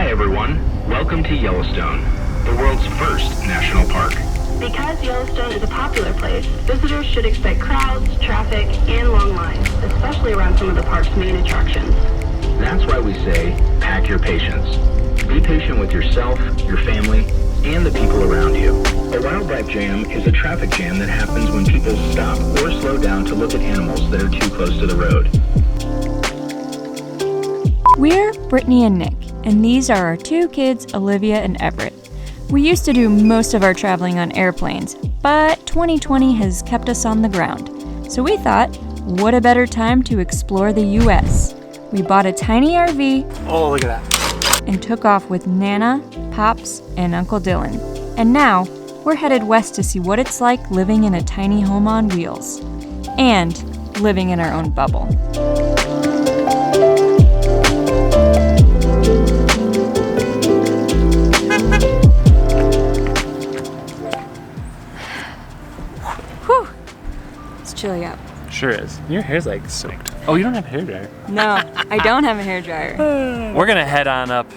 Hi everyone, welcome to Yellowstone, the world's first national park. Because Yellowstone is a popular place, visitors should expect crowds, traffic, and long lines, especially around some of the park's main attractions. That's why we say, pack your patience. Be patient with yourself, your family, and the people around you. A wildlife jam is a traffic jam that happens when people stop or slow down to look at animals that are too close to the road. We're Brittany and Nick, and these are our two kids, Olivia and Everett. We used to do most of our traveling on airplanes, but 2020 has kept us on the ground. So we thought, what a better time to explore the U.S. We bought a tiny RV. Oh, look at that. And took off with Nana, Pops, and Uncle Dylan. And now, we're headed west to see what it's like living in a tiny home on wheels. And living in our own bubble. Whew! It's chilly out. Sure is. Your hair's like soaked. Oh, you don't have a hairdryer? No, I don't have a hairdryer. We're gonna head on up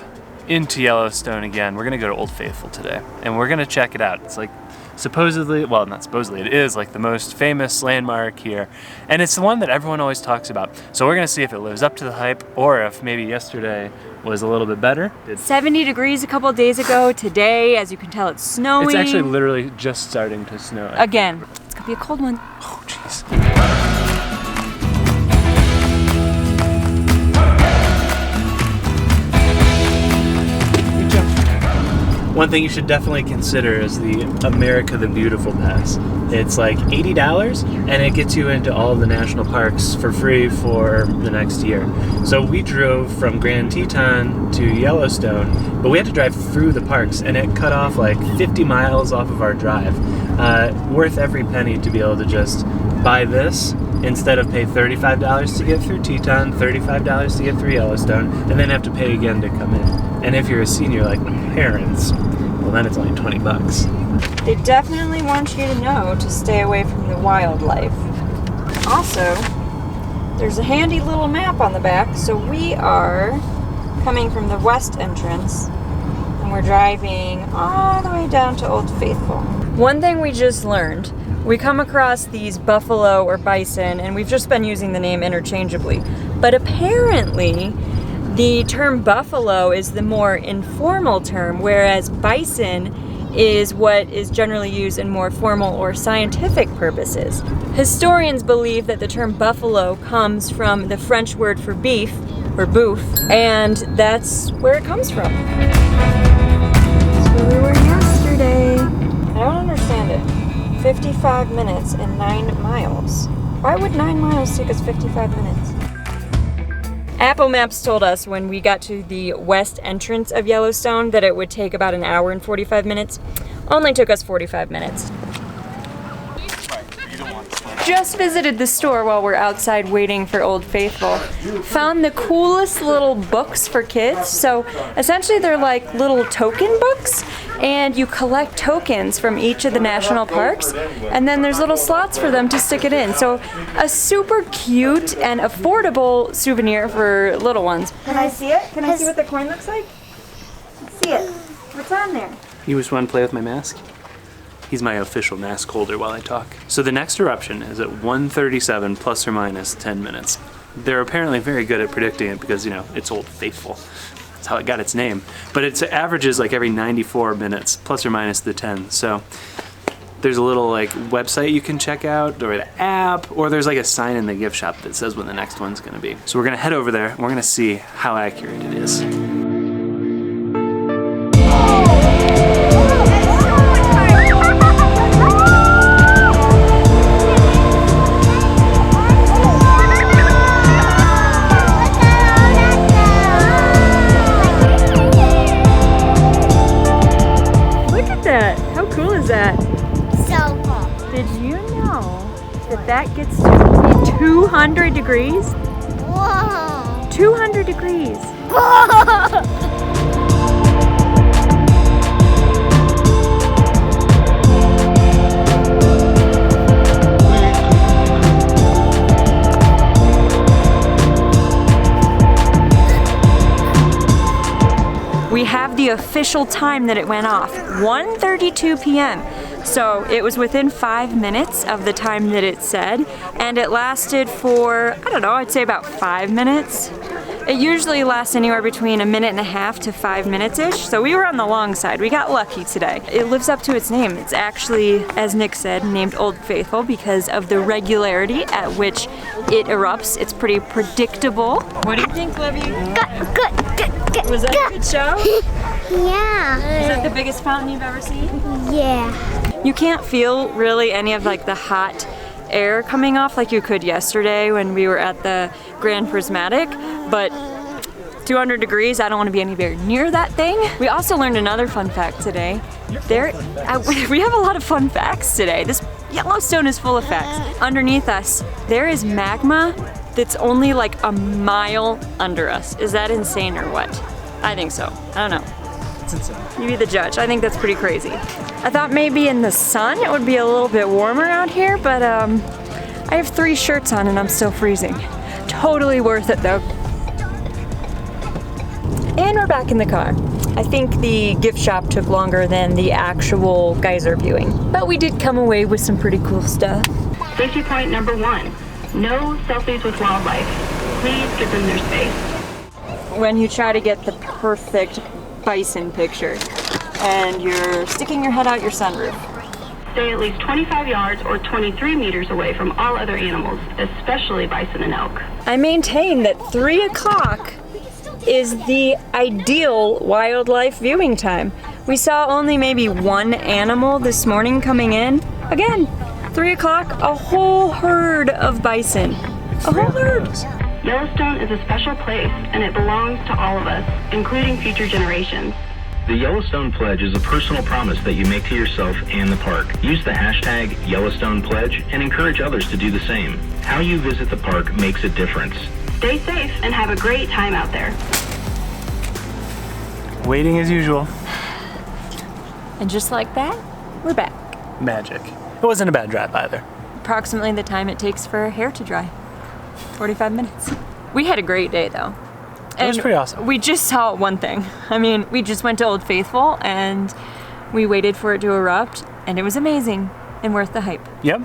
into Yellowstone again. We're gonna go to Old Faithful today, and we're gonna check it out. It's like supposedly, well, not supposedly, it is like the most famous landmark here, and it's the one that everyone always talks about. So we're gonna see if it lives up to the hype, or if maybe yesterday was a little bit better. 70 degrees a couple days ago. Today, as you can tell, it's snowing. It's actually literally just starting to snow. Again. It's gonna be a cold one. Oh, jeez. One thing you should definitely consider is the America the Beautiful Pass. It's like $80 and it gets you into all the national parks for free for the next year. So we drove from Grand Teton to Yellowstone, but we had to drive through the parks and it cut off like 50 miles off of our drive. Worth every penny to be able to just buy this instead of pay $35 to get through Teton, $35 to get through Yellowstone, and then have to pay again to come in. And if you're a senior like my parents, well then it's only $20. They definitely want you to know to stay away from the wildlife. Also, there's a handy little map on the back, so we are coming from the west entrance, and we're driving all the way down to Old Faithful. One thing we just learned, we come across these buffalo or bison, and we've just been using the name interchangeably, but apparently the term buffalo is the more informal term, whereas bison is what is generally used in more formal or scientific purposes. Historians believe that the term buffalo comes from the French word for beef, or boeuf, and that's where it comes from. That's where we were yesterday. I don't understand it. 55 minutes and 9 miles. Why would 9 miles take us 55 minutes? Apple Maps told us when we got to the west entrance of Yellowstone that it would take about an hour and 45 minutes. Only took us 45 minutes. Just visited the store while we're outside waiting for Old Faithful. Found the coolest little books for kids. So essentially they're like little token books, and you collect tokens from each of the national parks, and then there's little slots for them to stick it in. So a super cute and affordable souvenir for little ones. Can I see it? Can I see what the coin looks like? Let's see it. What's on there? You just want to play with my mask? He's my official mask holder while I talk. So the next eruption is at 1:37 plus or minus 10 minutes. They're apparently very good at predicting it because, you know, it's Old Faithful. That's how it got its name. But it averages like every 94 minutes, plus or minus the 10. So there's a little like website you can check out, or the app, or there's like a sign in the gift shop that says when the next one's gonna be. So we're gonna head over there and we're gonna see how accurate it is. That gets to 200 degrees? Whoa! 200 degrees! we have the official time that it went off, 1:32 p.m. So it was within 5 minutes of the time that it said, and it lasted for, I don't know, I'd say about 5 minutes. It usually lasts anywhere between 1.5 minutes to 5 minutes-ish, so we were on the long side. We got lucky today. It lives up to its name. It's actually, as Nick said, named Old Faithful because of the regularity at which it erupts. It's pretty predictable. What do you think, Livy? Good. Was that a good show? Is Yeah. that the biggest fountain you've ever seen? Yeah. You can't feel really any of like the hot air coming off like you could yesterday when we were at the Grand Prismatic, but 200 degrees, I don't want to be anywhere near that thing. We also learned another fun fact today. We have a lot of fun facts today. This Yellowstone is full of facts. Underneath us, there is magma that's only like a mile under us. Is that insane or what? I think so. I don't know. It's insane. You be the judge. I think that's pretty crazy. I thought maybe in the sun it would be a little bit warmer out here, but I have 3 shirts on and I'm still freezing. Totally worth it though. And we're back in the car. I think the gift shop took longer than the actual geyser viewing, but we did come away with some pretty cool stuff. Safety point number 1. No selfies with wildlife. Please give them their space. When you try to get the perfect bison picture and you're sticking your head out your sunroof. Stay at least 25 yards or 23 meters away from all other animals, especially bison and elk. I maintain that 3 o'clock is the ideal wildlife viewing time. We saw only maybe 1 animal this morning coming in. Again, 3 o'clock, a whole herd of bison. A whole herd. Yellowstone is a special place, and it belongs to all of us, including future generations. The Yellowstone Pledge is a personal promise that you make to yourself and the park. Use the hashtag Yellowstone Pledge and encourage others to do the same. How you visit the park makes a difference. Stay safe and have a great time out there. Waiting as usual. And just like that, we're back. Magic. It wasn't a bad drive either. Approximately the time it takes for hair to dry. 45 minutes. We had a great day though. It was pretty awesome. We just saw one thing. I mean, we just went to Old Faithful and we waited for it to erupt and it was amazing and worth the hype. Yep.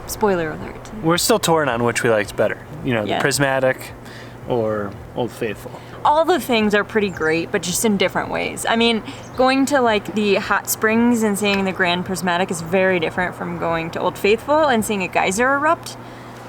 Spoiler alert. We're still torn on which we liked better. You know, Yeah. the Prismatic or Old Faithful. All the things are pretty great, but just in different ways. I mean, going to like the hot springs and seeing the Grand Prismatic is very different from going to Old Faithful and seeing a geyser erupt.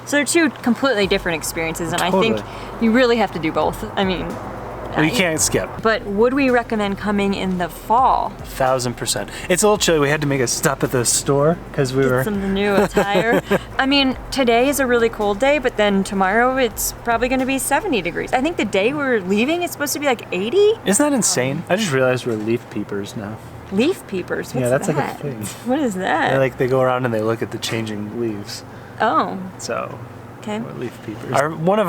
So they're 2 completely different experiences, and Totally. I think you really have to do both. I mean, Well, you can't skip. but would we recommend coming in the fall? 1000%. It's a little chilly. We had to make a stop at the store because we were. Some new attire. I mean, today is a really cold day, but then tomorrow it's probably going to be 70 degrees. I think the day we're leaving is supposed to be like 80. Isn't that insane? I just realized we're leaf peepers now. Leaf peepers. What's Yeah, that's that? like a thing. What is that? They go around and they look at the changing leaves. Oh, So okay. we're leaf peepers. One of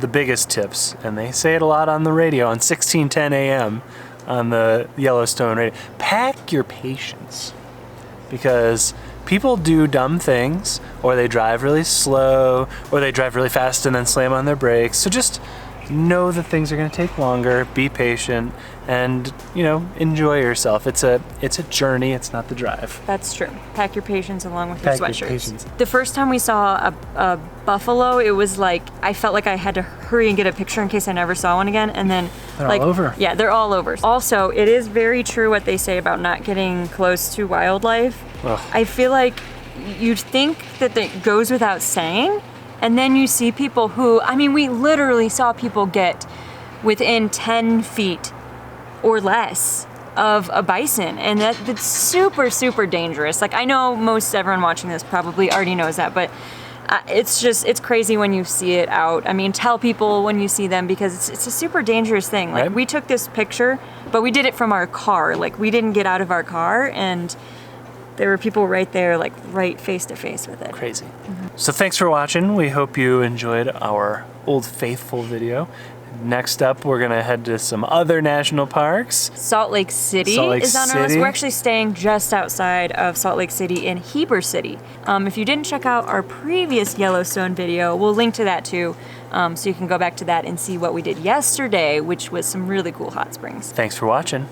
the biggest tips, and they say it a lot on the radio on 1610 AM on the Yellowstone radio. Pack your patience, because people do dumb things, or they drive really slow, or they drive really fast and then slam on their brakes. So just know that things are going to take longer. Be patient, and enjoy yourself. It's a journey. It's not the drive. That's true. Pack your patience along with your Pack your sweatshirts. patience. The first time we saw a buffalo, it was like I felt like I had to hurry and get a picture in case I never saw one again. And then They're like all over. Yeah, they're all over. Also, it is very true what they say about not getting close to wildlife. Ugh. I feel like you'd think that it goes without saying, and then you see people who, I mean, we literally saw people get within 10 feet or less of a bison, and that's super, super dangerous. Like, I know everyone watching this probably already knows that, but it's crazy when you see it out. I mean, tell people when you see them, because it's a super dangerous thing. Like, Right. we took this picture, but we did it from our car. Like, we didn't get out of our car, and there were people right there, like right face to face with it. Crazy. So thanks for watching. We hope you enjoyed our Old Faithful video. Next up, we're gonna head to some other national parks. Salt Lake City is on our list. We're actually staying just outside of Salt Lake City in Heber City. If you didn't check out our previous Yellowstone video, we'll link to that too. So you can go back to that and see what we did yesterday, which was some really cool hot springs. Thanks for watching.